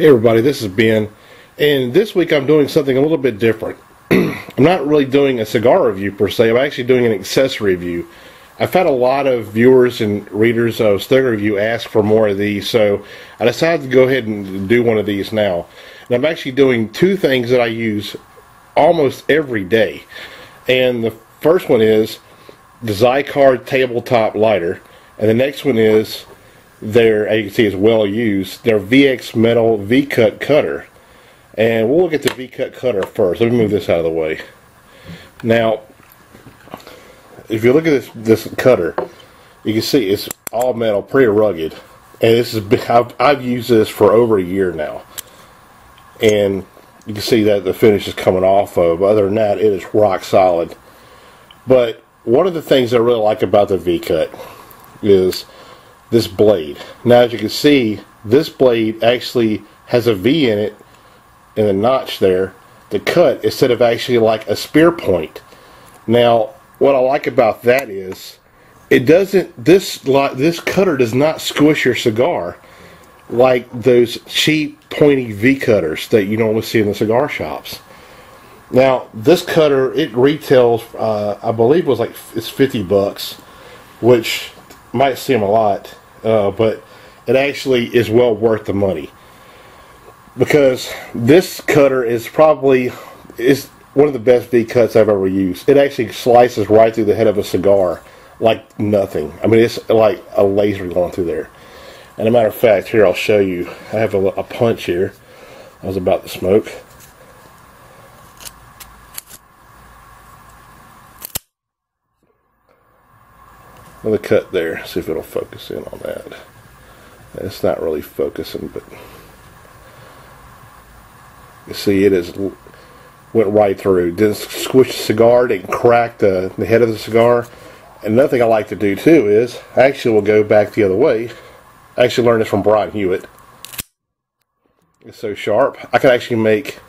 Hey everybody, this is Ben, and this week I'm doing something a little bit different. I'm not really doing a cigar review per se, I'm actually doing an accessory review. I've had a lot of viewers and readers of Xikar Review ask for more of these, so I decided to go ahead and do one of these now. And I'm actually doing two things that I use almost every day. And the first one is the Xikar tabletop lighter, and the next one is their, as you can see, is well used, their VX metal V-cut cutter. And we'll look at the V-cut cutter first. Let me move this out of the way. Now, if you look at this cutter, you can see it's all metal, pretty rugged. And this is I've used this for over a year now, and you can see that the finish is coming off of. Other than that, it is rock solid. But one of the things I really like about the V-cut is this blade. Now, as you can see, this blade actually has a V in it, in the notch there, to cut instead of actually like a spear point. Now, what I like about that is it doesn't. This cutter does not squish your cigar like those cheap pointy V cutters that you normally see in the cigar shops. Now, this cutter, it retails, I believe, it's 50 bucks, which might seem a lot, but it actually is well worth the money, because this cutter is probably one of the best V cuts I've ever used. It actually slices right through the head of a cigar like nothing. I mean, it's like a laser going through there. And a matter of fact, here I'll show you. I have a punch here I was about to smoke. Another cut there. See if it'll focus in on that. It's not really focusing, but you see it is went right through. Didn't squish the cigar. Didn't crack the head of the cigar. And another thing I like to do too is actually we'll go back the other way. I actually learned this from Brian Hewitt. It's so sharp I can actually make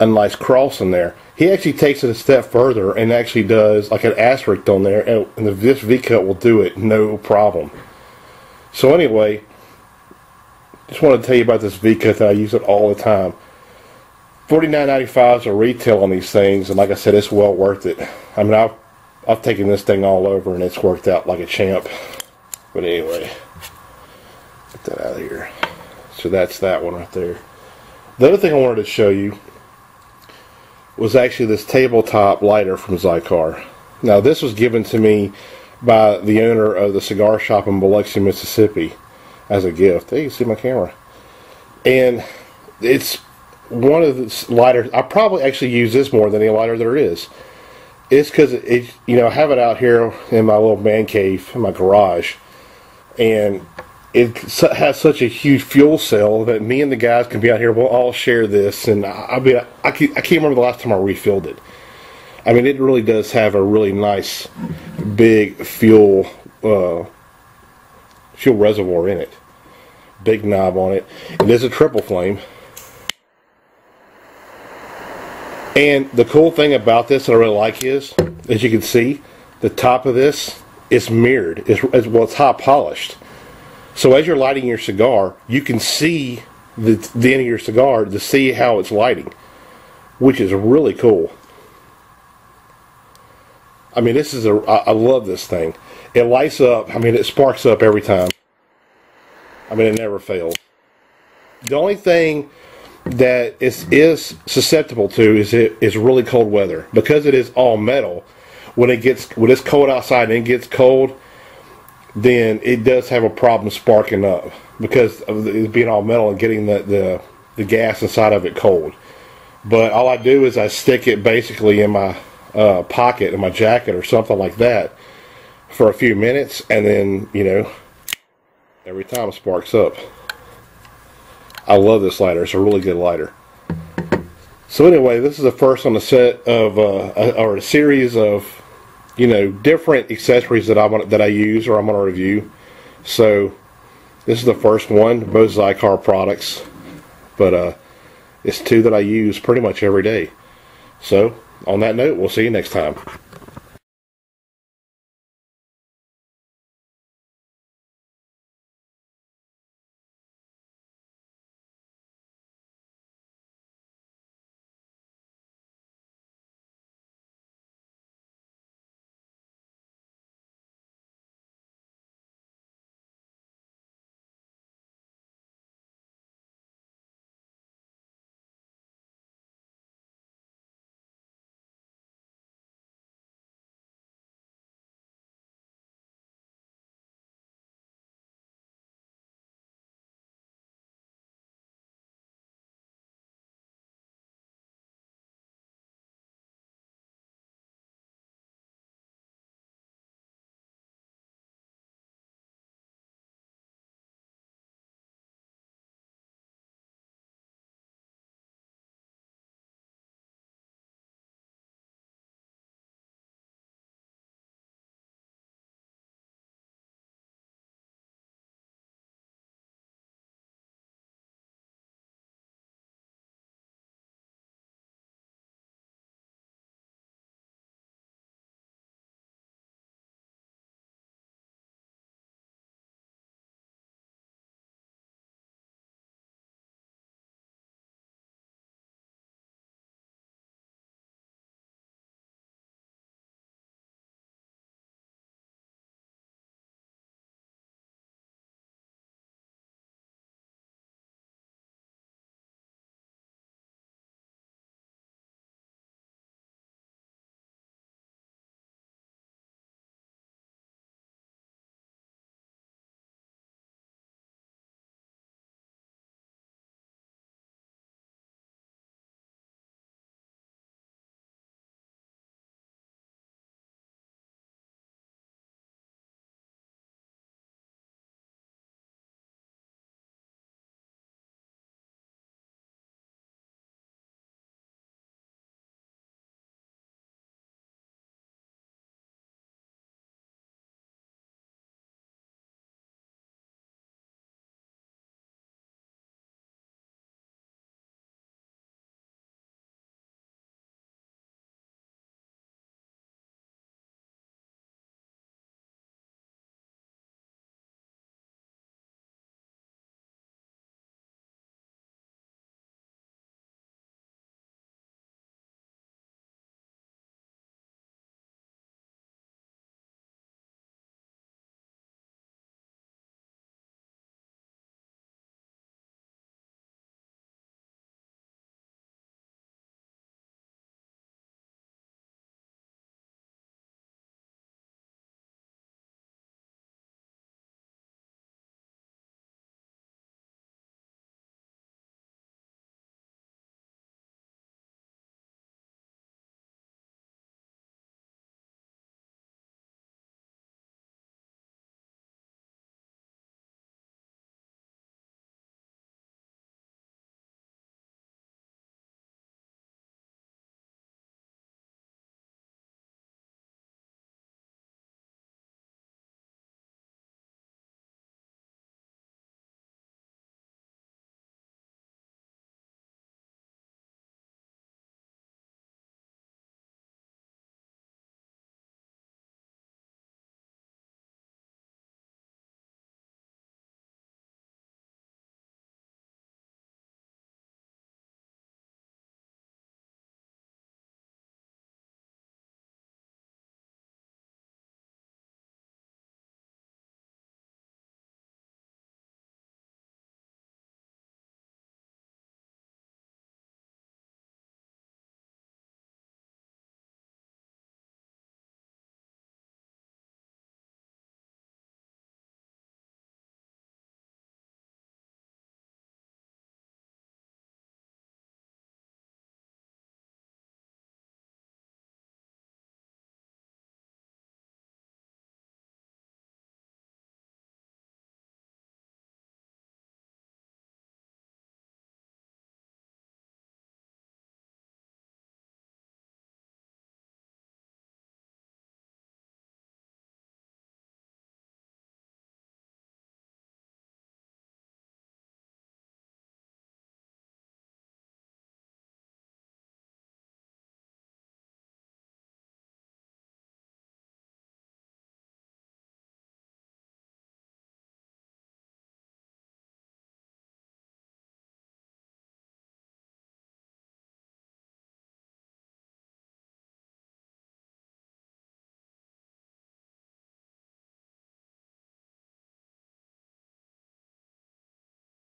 a nice cross in there. He actually takes it a step further and actually does like an asterisk on there, and this V-cut will do it no problem. So anyway, just wanted to tell you about this V-cut that I use it all the time. $49.95 is a retail on these things, and like I said, it's well worth it. I mean, I've taken this thing all over and it's worked out like a champ. But anyway, get that out of here. So that's that one right there. The other thing I wanted to show you was actually this tabletop lighter from Xikar. Now, this was given to me by the owner of the cigar shop in Biloxi, Mississippi, as a gift. Hey, you can see my camera. And it's one of the lighters. I probably actually use this more than any lighter there is. It's because I have it out here in my little man cave in my garage, and it has such a huge fuel cell that me and the guys can be out here. We'll all share this, and I can't remember the last time I refilled it. I mean, it really does have a really nice big fuel reservoir in it. Big knob on it. It is a triple flame. And the cool thing about this that I really like is, as you can see, the top of this is mirrored. It's hot polished. So as you're lighting your cigar, you can see the end of your cigar to see how it's lighting, which is really cool. I mean, I love this thing. It lights up. I mean, it sparks up every time. I mean, it never fails. The only thing that is susceptible to is really cold weather, because it is all metal. When it's cold outside and it gets cold, then it does have a problem sparking up because of it being all metal and getting the gas inside of it cold. But all I do is I stick it basically in my pocket in my jacket or something like that for a few minutes, and then every time it sparks up. I love this lighter. It's a really good lighter. So anyway, this is the first on the set of or a series of different accessories that I use or I'm going to review. So this is the first one, both Xikar products, but it's two that I use pretty much every day. So on that note, we'll see you next time.